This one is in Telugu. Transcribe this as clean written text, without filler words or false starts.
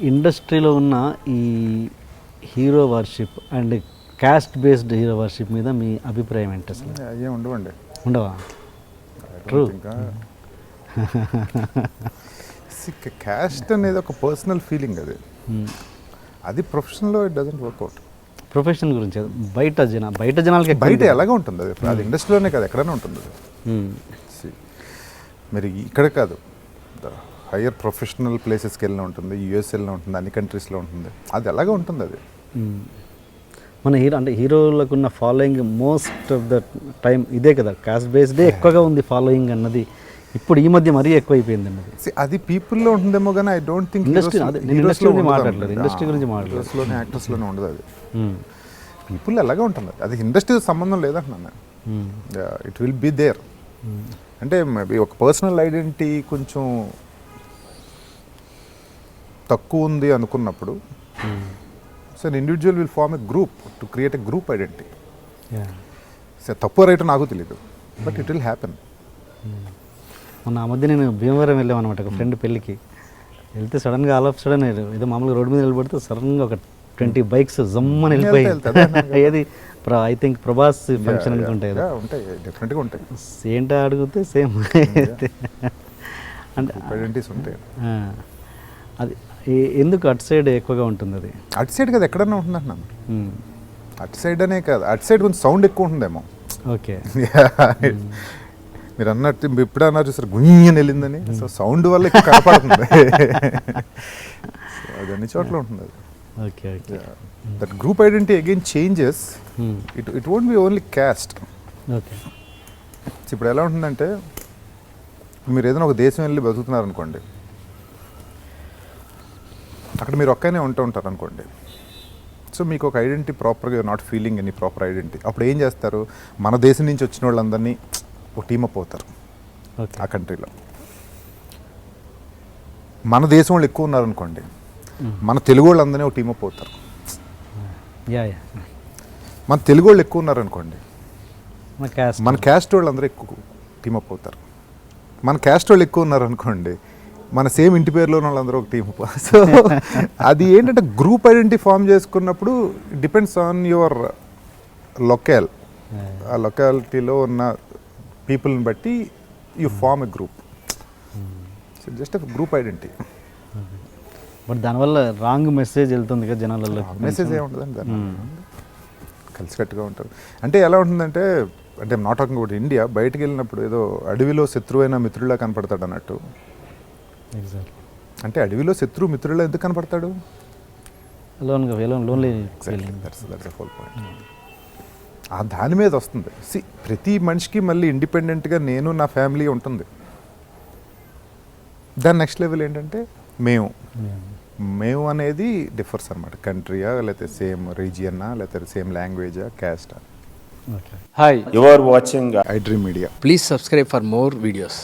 ఇండస్ట్రీలో ఉన్న ఈ hero worship and caste based hero worship మీద మీ అభిప్రాయం ఏంటి అసలు? అయ్యే ఉండవండి. ఉండవా? ట్రూ. ఇంకా క్యాస్ట్ అనేది ఒక పర్సనల్ ఫీలింగ్, అది ప్రొఫెషన్లో ఇట్ డజంట్ వర్క్అవుట్. ప్రొఫెషన్ గురించి బయట జనాలకి బయట ఎలాగ ఉంటుంది అది, అది ఇండస్ట్రీలోనే కాదు ఎక్కడైనా ఉంటుంది అది. మరి ఇక్కడ కాదు, హయ్యర్ ప్రొఫెషనల్ ప్లేసెస్కి వెళ్ళిన ఉంటుంది, యూఎస్ వెళ్ళిన ఉంటుంది, అన్ని కంట్రీస్లో ఉంటుంది, అది ఎలాగ ఉంటుంది అది. మన హీరోలకు ఉన్న following most of the time ఇదే కదా, కాస్ట్ బేస్డే ఎక్కువగా ఉంది ఫాలోయింగ్ అన్నది. ఇప్పుడు ఈ మధ్య మరీ ఎక్కువైపోయింది అన్నది. అది పీపుల్లో ఉంటుందేమో కానీ ఐ డోంట్ థింక్ ఇండస్ట్రీ గురించి మాట్లాడలేదు, హీరోస్లోనే యాక్టర్స్లోనే ఉండదు అది. పీపుల్ ఎలాగే ఉంటుంది అది, ఇండస్ట్రీ సంబంధం లేదంటున్నాను. It will be there. అంటే మేబీ ఒక పర్సనల్ ఐడెంటిటీ కొంచెం తక్కువ ఉంది అనుకున్నప్పుడు so an individual will form a group to create a group identity. తప్పు రైట్ నాకు తెలియదు, బట్ ఇట్ విల్ హ్యాపెన్. మొన్న ఆ మధ్య నేను భీమవరం వెళ్ళామన్నమాట ఒక ఫ్రెండ్ పెళ్ళికి. వెళ్తే సడన్గా ఆల్ ఆఫ్ సడన్ ఏదో మామూలుగా రోడ్డు మీద నిలబడితే సడన్గా ఒక 20 బైక్స్ జమ్మని వెళ్ళిపోయాయి. ఏది ఐ థింక్ ప్రభాస్ ఫంక్షన్ అనుకుంటాయి కదా, డెఫినెట్గా ఉంటాయి. ఏంటో అడిగితే సేమ్ అంటే ఐడెంటిటీస్ ఉంటాయి. అది ఎందుకు అటు సైడ్ ఎక్కువగా ఉంటుంది? అది అటు సైడ్ కదా ఎక్కడన్నా ఉంటుంది అంటున్నాను. అటు సైడ్ అనే కాదు, అటు సైడ్ కొంచెం సౌండ్ ఎక్కువ ఉంటుందేమో. ఓకే, మీరు అన్నట్టు ఇప్పుడు అన్నారు చూసారు గుయ్యని వెళ్ళిందని, సో సౌండ్ వల్ల ఎక్కువ కనపడుతుంది. అది అన్ని చోట్ల ఉంటుంది అది. Okay okay. That group identity again changes. It won't be only caste. Okay. ఇప్పుడు ఎలా ఉంటుందంటే మీరు ఏదైనా ఒక దేశం వెళ్ళి బతుకుతున్నారు అనుకోండి, అక్కడ మీరు ఒక్కనే ఉంటూ ఉంటారు అనుకోండి. సో మీకు ఒక ఐడెంటిటీ ప్రాపర్గా not feeling any proper identity. అప్పుడు ఏం చేస్తారు, మన దేశం నుంచి వచ్చిన వాళ్ళందరినీ ఒక టీమప్ అవుతారు ఆ కంట్రీలో. మన దేశం వాళ్ళు ఎక్కువ ఉన్నారనుకోండి, మన తెలుగు వాళ్ళందరినీ ఒక టీమప్ అవుతారు. మన తెలుగు వాళ్ళు ఎక్కువ ఉన్నారనుకోండి, మన క్యాస్ట్ వాళ్ళు అందరూ ఎక్కువ టీమప్ అవుతారు. మన క్యాస్ట్ వాళ్ళు ఎక్కువ ఉన్నారనుకోండి, మన సేమ్ ఇంటి పేరులో ఉన్న వాళ్ళందరూ ఒక టీమ్. సో అది ఏంటంటే గ్రూప్ ఐడెంటిటీ ఫామ్ చేసుకున్నప్పుడు డిపెండ్స్ ఆన్ యువర్ లొకేల్. ఆ లొకాలిటీలో ఉన్న పీపుల్ని బట్టి you form a group. So just group identity. But దానివల్ల రాంగ్ మెసేజ్ వెళ్తుంది కదా జనాలలో. మెసేజ్ ఏముంటుందండి, దాన్ని కలిసికట్టుగా ఉంటారు. అంటే ఎలా ఉంటుందంటే, అంటే నాట్ టాకింగ్ అబౌట్ ఇండియా, బయటకు వెళ్ళినప్పుడు ఏదో అడవిలో శత్రువైన మిత్రులా కనపడతాడు అన్నట్టు. అంటే అడవిలో శత్రువు మిత్రుల్లో ఎందుకు కనపడతాడు? ఆ దాని మీద వస్తుంది. ప్రతి మనిషికి మళ్ళీ ఇండిపెండెంట్గా నేను నా ఫ్యామిలీ ఉంటుంది. దాని నెక్స్ట్ లెవెల్ ఏంటంటే మేము అనేది డిఫర్స్ అనమాట. కంట్రీయా, లేకపోతే సేమ్ రీజియన్నా, లేకపోతే same లాంగ్వేజా, క్యాస్టా. Hi, you are watching iDream Media. Please subscribe for more videos.